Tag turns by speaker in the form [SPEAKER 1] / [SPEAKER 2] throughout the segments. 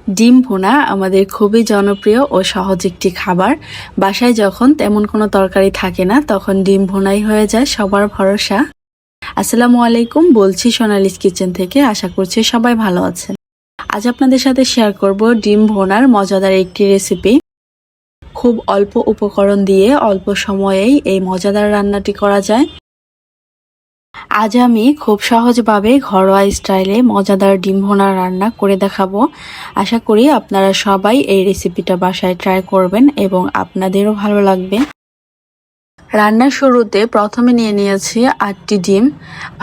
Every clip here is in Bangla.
[SPEAKER 1] ডিম ভুনা আমাদের খুবই জনপ্রিয় ও সহজ একটি খাবার। বাসায় যখন তেমন কোনো তরকারি থাকে না, তখন ডিম ভুনাই হয়ে যায় সবার ভরসা। আসসালামু আলাইকুম, বলছি সোনালিস কিচেন থেকে। আশা করছি সবাই ভালো আছেন। আজ আপনাদের সাথে শেয়ার করব ডিম ভুনার মজাদার একটি রেসিপি। খুব অল্প উপকরণ দিয়ে অল্প সময়েই এই মজাদার রান্নাটি করা যায়। আজ আমি খুব সহজভাবে ঘরোয়া স্টাইলে মজাদার ডিম ভুনা রান্না করে দেখাবো। আশা করি আপনারা সবাই এই রেসিপিটা বাসায় ট্রাই করবেন এবং আপনাদেরও ভালো লাগবে। রান্নার শুরুতে প্রথমে নিয়ে নিয়েছি 8টি ডিম,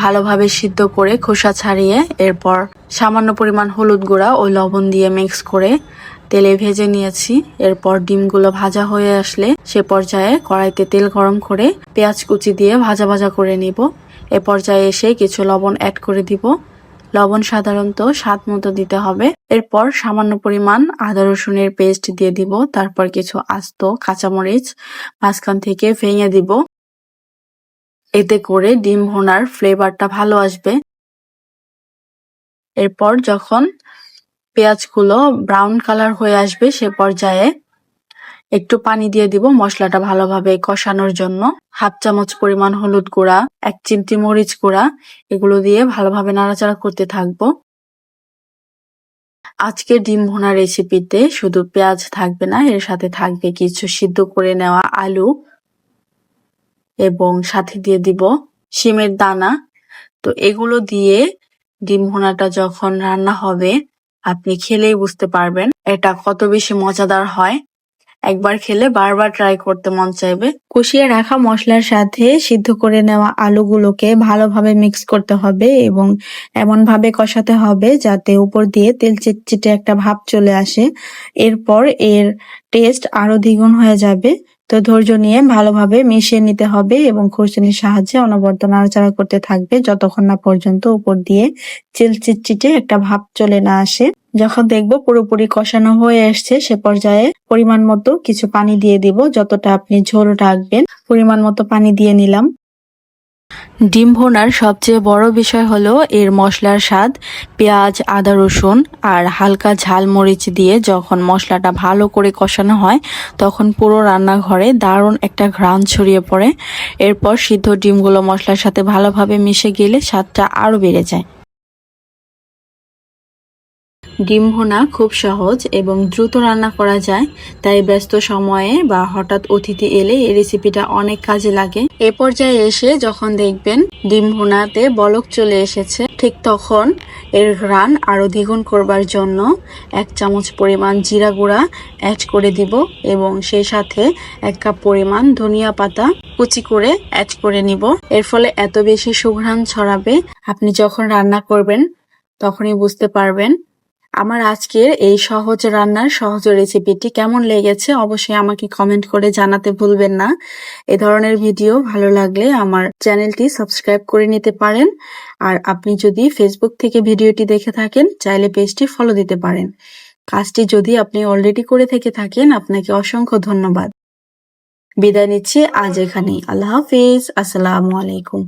[SPEAKER 1] ভালোভাবে সিদ্ধ করে খোসা ছাড়িয়ে এরপর সামান্য পরিমাণ হলুদ গুঁড়া ও লবণ দিয়ে মিক্স করে তেলে ভেজে নিয়েছি। এরপর ডিমগুলো ভাজা হয়ে আসলে সে পর্যায়ে কড়াইতে তেল গরম করে পেঁয়াজ কুচি দিয়ে ভাজা ভাজা করে নিব। এ পর্যায়ে এসে কিছু লবণ অ্যাড করে দিব। লবণ সাধারণত স্বাদ মতো দিতে হবে। এরপর সামান্য পরিমাণ আদা রসুনের পেস্ট দিয়ে দিব। তারপর কিছু আস্ত কাঁচামরিচ মাঝখান থেকে ভেঙে দিব। এতে করে ডিম ভুনার ফ্লেভারটা ভালো আসবে। এরপর যখন পেঁয়াজগুলো ব্রাউন কালার হয়ে আসবে সে পর্যায়ে একটু পানি দিয়ে দিব মশলাটা ভালোভাবে কষানোর জন্য। 1/2 চামচ পরিমাণ হলুদ গুঁড়া, 1 চিমটি মরিচ গুঁড়া, এগুলো দিয়ে ভালোভাবে নাড়াচাড়া করতে থাকবো। আজকের ডিম ভুনা রেসিপিতে শুধু পেঁয়াজ থাকবে না, এর সাথে থাকবে কিছু সিদ্ধ করে নেওয়া আলু এবং সাথে দিয়ে দিব শিমের দানা। তো এগুলো দিয়ে ডিম ভুনাটা যখন রান্না হবে আপনি খেলেই বুঝতে পারবেন এটা কত বেশি মজাদার হয়। একবার খেলে বারবার ট্রাই করতে মন চাইবে। কষিয়ে রাখা মশলার সাথে সিদ্ধ করে নেওয়া আলুগুলোকে ভালোভাবে মিক্স করতে হবে এবং এমন ভাবে কষাতে হবে যাতে উপর দিয়ে তেল চিটচিটে একটা ভাব চলে আসে। এরপর এর টেস্ট আরো দ্বিগুণ হয়ে যাবে। তো ধৈর্য নিয়ে ভালোভাবে মিশিয়ে নিতে হবে এবং খুরচিনির সাহায্যে অনবরত নাড়াচাড়া করতে থাকবে যতক্ষণ না পর্যন্ত উপর দিয়ে তেল চিটচিটে একটা ভাব চলে না আসে। যখন দেখবো পুরোপুরি কষানো হয়ে আসছে সে পর্যায়ে পরিমাণ মতো কিছু পানি দিয়ে দিব। যতটা আপনি ঝোল রাখবেন পরিমাণ মতো পানি দিয়ে নিলাম। ডিম ভুনার সবচেয়ে বড় বিষয় হলো এর মশলার স্বাদ। পেঁয়াজ, আদা রসুন আর হালকা ঝাল মরিচ দিয়ে যখন মশলাটা ভালো করে কষানো হয় তখন পুরো রান্নাঘরে দারুণ একটা ঘ্রাণ ছড়িয়ে পড়ে। এরপর সিদ্ধ ডিমগুলো মশলার সাথে ভালোভাবে মিশে গেলে স্বাদটা আরো বেড়ে যায়। ডিম ভুনা খুব সহজ এবং দ্রুত রান্না করা যায়, তাই ব্যস্ত সময়ে বা হঠাৎ অতিথি এলে এই রেসিপিটা অনেক কাজে লাগে। এ পর্যায়ে এসে যখন দেখবেন ডিম ভুনাতে বলক চলে এসেছে, ঠিক তখন এর ঘ্রাণ আরো দ্বিগুণ করবার জন্য 1 চামচ পরিমাণ জিরা গুঁড়া অ্যাড করে দিব এবং সেই সাথে 1 কাপ পরিমাণ ধনিয়া পাতা কুচি করে অ্যাড করে নিব। এর ফলে এত বেশি সুঘ্রাণ ছড়াবে, আপনি যখন রান্না করবেন তখনই বুঝতে পারবেন। আমার আজকের এই সহজ রান্নার সহজ রেসিপিটি কেমন লেগেছে অবশ্যই আমাকে কমেন্ট করে জানাতে ভুলবেন না। এ ধরনের ভিডিও ভালো লাগলে আমার চ্যানেলটি সাবস্ক্রাইব করে নিতে পারেন। আর আপনি যদি ফেসবুক থেকে ভিডিওটি দেখে থাকেন চাইলে পেজটি ফলো দিতে পারেন। কাজটি যদি আপনি অলরেডি করে থেকে থাকেন আপনাকে অসংখ্য ধন্যবাদ। বিদায় নিচ্ছি আজ এখানেই। আল্লাহ হাফিজ। আসসালামু আলাইকুম।